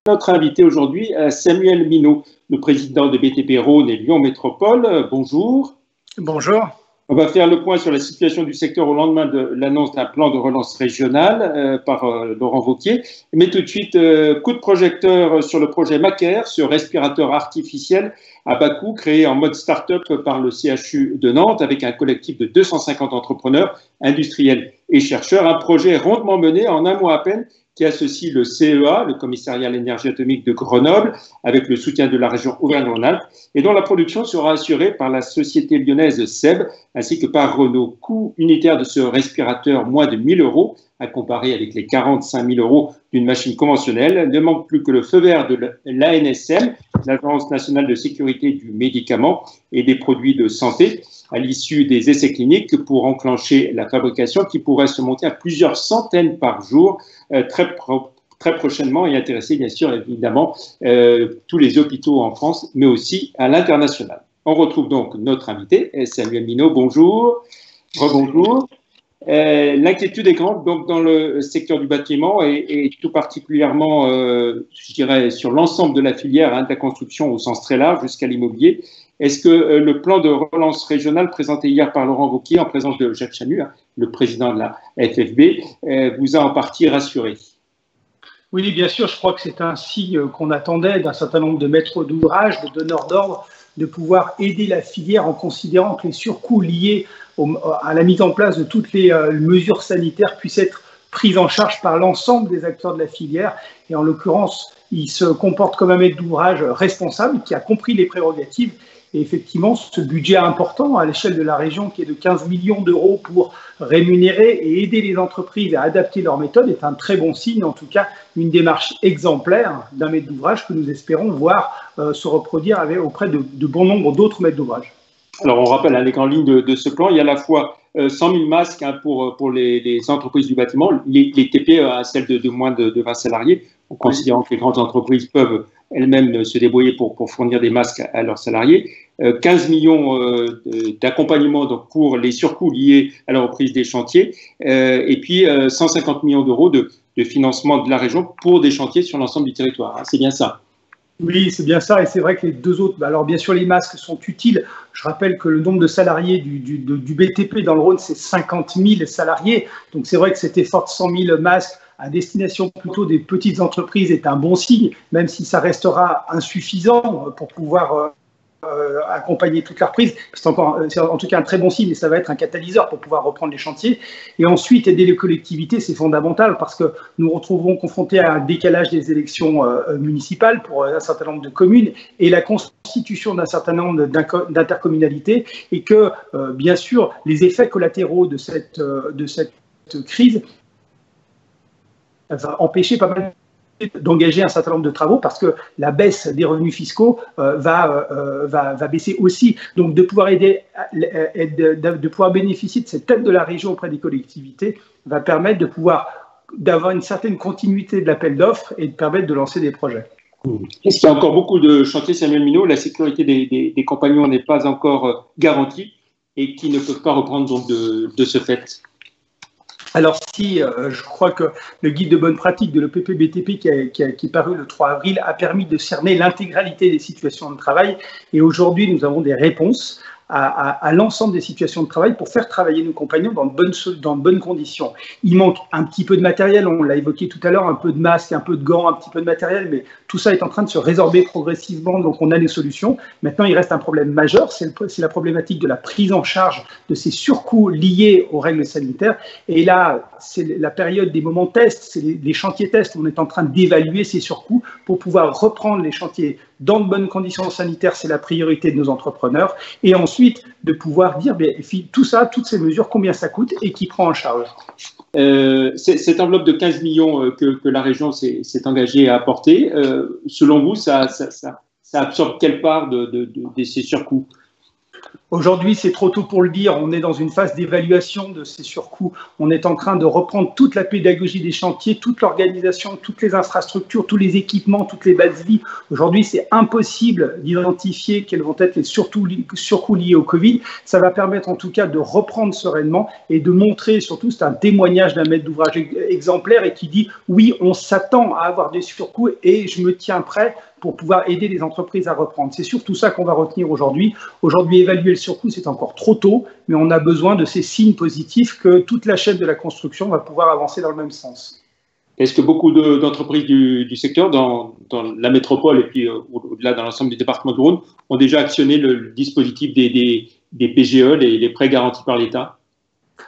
Notre invité aujourd'hui, Samuel Minot, le président de BTP Rhône et Lyon Métropole. Bonjour. Bonjour. On va faire le point sur la situation du secteur au lendemain de l'annonce d'un plan de relance régional par Laurent Wauquiez. Mais tout de suite, coup de projecteur sur le projet Macaire, ce respirateur artificiel à bas coût créé en mode start-up par le CHU de Nantes avec un collectif de 250 entrepreneurs, industriels et chercheurs. Un projet rondement mené en un mois à peine qui associe le CEA, le Commissariat à l'énergie atomique de Grenoble, avec le soutien de la région Auvergne-Rhône-Alpes, et dont la production sera assurée par la société lyonnaise SEB, ainsi que par Renault. Coût unitaire de ce respirateur, moins de 1 000 €, à comparer avec les 45 000 € d'une machine conventionnelle. Ne manque plus que le feu vert de l'ANSM, l'Agence nationale de sécurité du médicament et des produits de santé, à l'issue des essais cliniques pour enclencher la fabrication qui pourrait se monter à plusieurs centaines par jour très prochainement et intéresser bien sûr évidemment tous les hôpitaux en France mais aussi à l'international. On retrouve donc notre invité, Samuel Minot. Bonjour. Rebonjour. L'inquiétude est grande donc dans le secteur du bâtiment et tout particulièrement, je dirais, sur l'ensemble de la filière, de la construction au sens très large jusqu'à l'immobilier. Est-ce que le plan de relance régionale présenté hier par Laurent Wauquiez en présence de Jacques Chanu, le président de la FFB, vous a en partie rassuré? Oui, bien sûr, je crois que c'est un signe qu'on attendait d'un certain nombre de maîtres d'ouvrage, de donneurs d'ordre, de pouvoir aider la filière en considérant que les surcoûts liés à la mise en place de toutes les mesures sanitaires puissent être prises en charge par l'ensemble des acteurs de la filière. Et en l'occurrence, il se comporte comme un maître d'ouvrage responsable qui a compris les prérogatives. Et effectivement, ce budget important à l'échelle de la région qui est de 15 millions d'euros pour rémunérer et aider les entreprises à adapter leurs méthodes est un très bon signe, en tout cas une démarche exemplaire d'un maître d'ouvrage que nous espérons voir se reproduire auprès de bon nombre d'autres maîtres d'ouvrage. Alors on rappelle les grandes lignes de ce plan, il y a à la fois 100 000 masques pour les entreprises du bâtiment, les TPE, celles de moins de 20 salariés, en considérant que les grandes entreprises peuvent elles-mêmes se débrouiller pour fournir des masques à leurs salariés. 15 millions d'accompagnement pour les surcoûts liés à la reprise des chantiers, et puis 150 millions d'euros de financement de la région pour des chantiers sur l'ensemble du territoire. C'est bien ça? Oui, c'est bien ça, et c'est vrai que les deux autres, alors bien sûr les masques sont utiles. Je rappelle que le nombre de salariés du BTP dans le Rhône, c'est 50 000 salariés, donc c'est vrai que cet effort de 100 000 masques à destination plutôt des petites entreprises est un bon signe, même si ça restera insuffisant pour pouvoir accompagner toute la reprise. C'est en tout cas un très bon signe et ça va être un catalyseur pour pouvoir reprendre les chantiers. Et ensuite, aider les collectivités, c'est fondamental parce que nous nous retrouverons confrontés à un décalage des élections municipales pour un certain nombre de communes et la constitution d'un certain nombre d'intercommunalités et que, bien sûr, les effets collatéraux de cette crise va empêcher pas mal d'engager un certain nombre de travaux parce que la baisse des revenus fiscaux va baisser aussi. Donc de pouvoir de pouvoir bénéficier de cette aide de la région auprès des collectivités va permettre d'avoir une certaine continuité de l'appel d'offres et de permettre de lancer des projets. Est-ce qu'il y a encore beaucoup de chantiers, Samuel Minot? La sécurité des compagnons n'est pas encore garantie et qui ne peuvent pas reprendre donc de ce fait? Alors si, je crois que le guide de bonne pratique de l'EPP-BTP qui est paru le 3 avril a permis de cerner l'intégralité des situations de travail et aujourd'hui nous avons des réponses à l'ensemble des situations de travail pour faire travailler nos compagnons dans de bonnes conditions. Il manque un petit peu de matériel, on l'a évoqué tout à l'heure, un peu de masques, un peu de gants, un petit peu de matériel, mais tout ça est en train de se résorber progressivement, donc on a les solutions. Maintenant, il reste un problème majeur, c'est la problématique de la prise en charge de ces surcoûts liés aux règles sanitaires. Et là, c'est la période des moments tests, c'est les chantiers tests, on est en train d'évaluer ces surcoûts pour pouvoir reprendre les chantiers dans de bonnes conditions sanitaires, c'est la priorité de nos entrepreneurs. Et ensuite, de pouvoir dire, tout ça, toutes ces mesures, combien ça coûte et qui prend en charge. Cette enveloppe de 15 millions que la région s'est engagée à apporter, selon vous, ça absorbe quelle part de ces surcoûts? Aujourd'hui, c'est trop tôt pour le dire. On est dans une phase d'évaluation de ces surcoûts. On est en train de reprendre toute la pédagogie des chantiers, toute l'organisation, toutes les infrastructures, tous les équipements, toutes les bases vie. Aujourd'hui, c'est impossible d'identifier quels vont être les surcoûts liés au Covid. Ça va permettre en tout cas de reprendre sereinement et de montrer, surtout, c'est un témoignage d'un maître d'ouvrage exemplaire et qui dit « oui, on s'attend à avoir des surcoûts et je me tiens prêt » pour pouvoir aider les entreprises à reprendre. C'est surtout ça qu'on va retenir aujourd'hui. Aujourd'hui, évaluer le surcoût, c'est encore trop tôt, mais on a besoin de ces signes positifs que toute la chaîne de la construction va pouvoir avancer dans le même sens. Est-ce que beaucoup d'entreprises du secteur, dans la métropole et puis au-delà dans l'ensemble des départements du Rhône, ont déjà actionné le dispositif des PGE, les prêts garantis par l'État?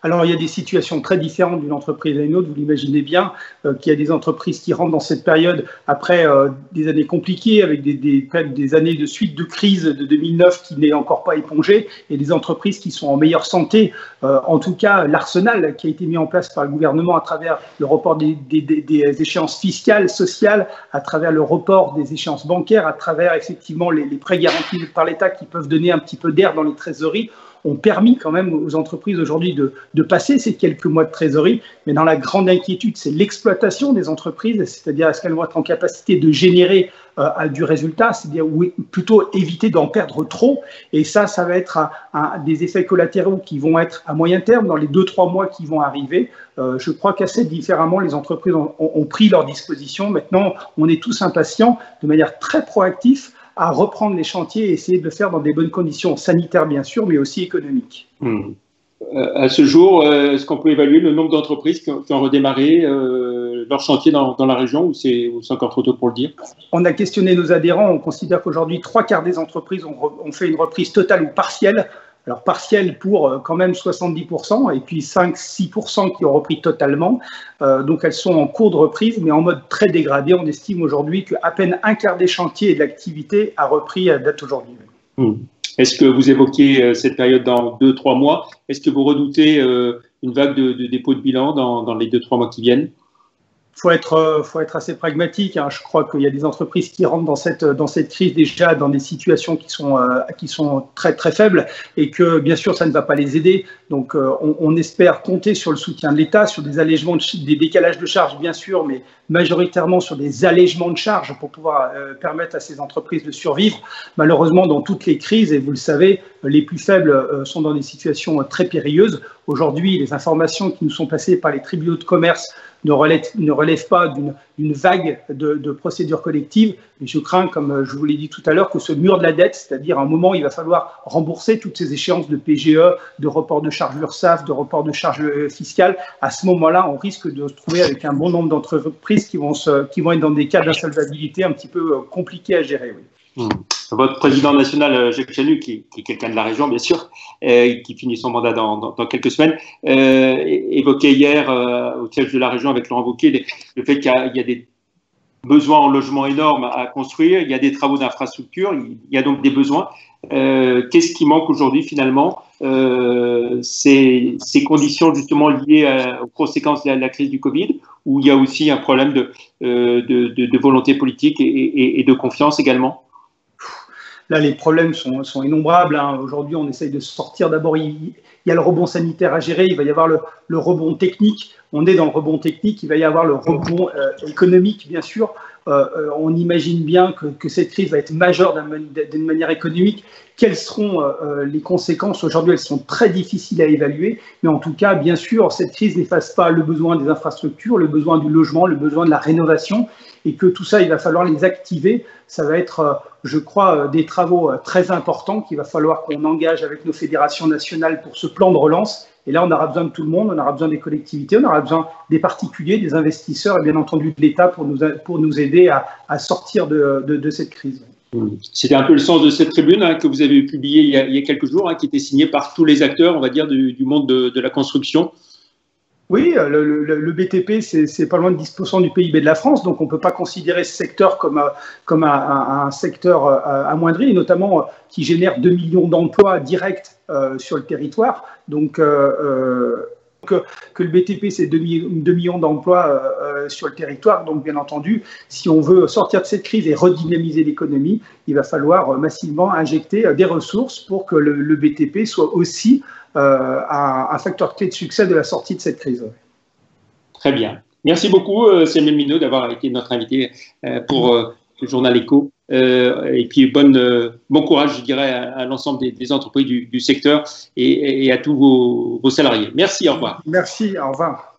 Alors, il y a des situations très différentes d'une entreprise à une autre. Vous l'imaginez bien qu'il y a des entreprises qui rentrent dans cette période après des années compliquées, avec des années de suite de crise de 2009 qui n'est encore pas épongée, et des entreprises qui sont en meilleure santé. En tout cas, l'arsenal qui a été mis en place par le gouvernement à travers le report des échéances fiscales, sociales, à travers le report des échéances bancaires, à travers effectivement les prêts garantis par l'État qui peuvent donner un petit peu d'air dans les trésoreries, ont permis quand même aux entreprises aujourd'hui de passer ces quelques mois de trésorerie. Mais dans la grande inquiétude, c'est l'exploitation des entreprises, c'est-à-dire est-ce qu'elles vont être en capacité de générer du résultat, c'est-à-dire plutôt éviter d'en perdre trop. Et ça va être des effets collatéraux qui vont être à moyen terme, dans les 2-3 mois qui vont arriver. Je crois qu'assez différemment, les entreprises ont pris leurs dispositions. Maintenant, on est tous impatients, de manière très proactive, à reprendre les chantiers et essayer de le faire dans des bonnes conditions sanitaires, bien sûr, mais aussi économiques. À ce jour, est-ce qu'on peut évaluer le nombre d'entreprises qui ont redémarré leur chantier dans la région, ou c'est encore trop tôt pour le dire? On a questionné nos adhérents. On considère qu'aujourd'hui, 3/4 des entreprises ont fait une reprise totale ou partielle. Alors, partielle pour quand même 70%, et puis 5-6% qui ont repris totalement. Donc, elles sont en cours de reprise, mais en mode très dégradé. On estime aujourd'hui qu'à peine un quart des chantiers et de l'activité a repris à date aujourd'hui. Est-ce que vous évoquez cette période dans 2-3 mois? Est-ce que vous redoutez une vague de dépôt de bilan dans les 2-3 mois qui viennent? Faut être assez pragmatique. Je crois qu'il y a des entreprises qui rentrent dans cette crise déjà dans des situations qui sont très très faibles et que bien sûr ça ne va pas les aider. Donc on espère compter sur le soutien de l'État, sur des allègements, des décalages de charges bien sûr, mais majoritairement sur des allègements de charges pour pouvoir permettre à ces entreprises de survivre. Malheureusement, dans toutes les crises, et vous le savez, les plus faibles sont dans des situations très périlleuses. Aujourd'hui, les informations qui nous sont passées par les tribunaux de commerce ne relèvent pas d'une vague de procédures collectives. Mais je crains, comme je vous l'ai dit tout à l'heure, que ce mur de la dette, c'est-à-dire à un moment, il va falloir rembourser toutes ces échéances de PGE, de report de charges URSSAF, de report de charges fiscales. À ce moment-là, on risque de se trouver avec un bon nombre d'entreprises qui vont être dans des cas d'insolvabilité un petit peu compliqués à gérer. Oui. Votre président national, Jacques Chanu, qui est quelqu'un de la région, bien sûr, qui finit son mandat dans quelques semaines, évoquait hier au siège de la région avec Laurent Wauquiez le fait qu'il y a des besoins en logement énormes à construire, il y a des travaux d'infrastructure, il y a donc des besoins. Qu'est-ce qui manque aujourd'hui finalement? Ces conditions justement liées aux conséquences de la crise du Covid, où il y a aussi un problème de volonté politique et de confiance également? Là, les problèmes sont innombrables. Aujourd'hui, on essaye de sortir. D'abord, il y a le rebond sanitaire à gérer. Il va y avoir le rebond technique. On est dans le rebond technique. Il va y avoir le rebond économique, bien sûr. On imagine bien que cette crise va être majeure d'une manière économique. Quelles seront les conséquences? Aujourd'hui, elles sont très difficiles à évaluer. Mais en tout cas, bien sûr, cette crise n'efface pas le besoin des infrastructures, le besoin du logement, le besoin de la rénovation. Et que tout ça, il va falloir les activer. Ça va être, je crois, des travaux très importants qu'il va falloir qu'on engage avec nos fédérations nationales pour ce plan de relance. Et là, on aura besoin de tout le monde, on aura besoin des collectivités, on aura besoin des particuliers, des investisseurs et bien entendu de l'État pour nous aider à sortir de cette crise. C'était un peu le sens de cette tribune que vous avez publiée il y a quelques jours, qui était signée par tous les acteurs, on va dire, du monde de la construction. Oui, le BTP, c'est pas loin de 10% du PIB de la France, donc on ne peut pas considérer ce secteur comme un secteur amoindri, et notamment qui génère 2 millions d'emplois directs sur le territoire. Donc, que le BTP, c'est 2 millions d'emplois sur le territoire. Donc, bien entendu, si on veut sortir de cette crise et redynamiser l'économie, il va falloir massivement injecter des ressources pour que le BTP soit aussi un facteur clé de succès de la sortie de cette crise. Très bien. Merci beaucoup, Samuel Minot, d'avoir été notre invité pour le journal Écho. Et puis, bon courage, je dirais, à l'ensemble des entreprises du secteur et à tous vos salariés. Merci, au revoir. Merci, au revoir.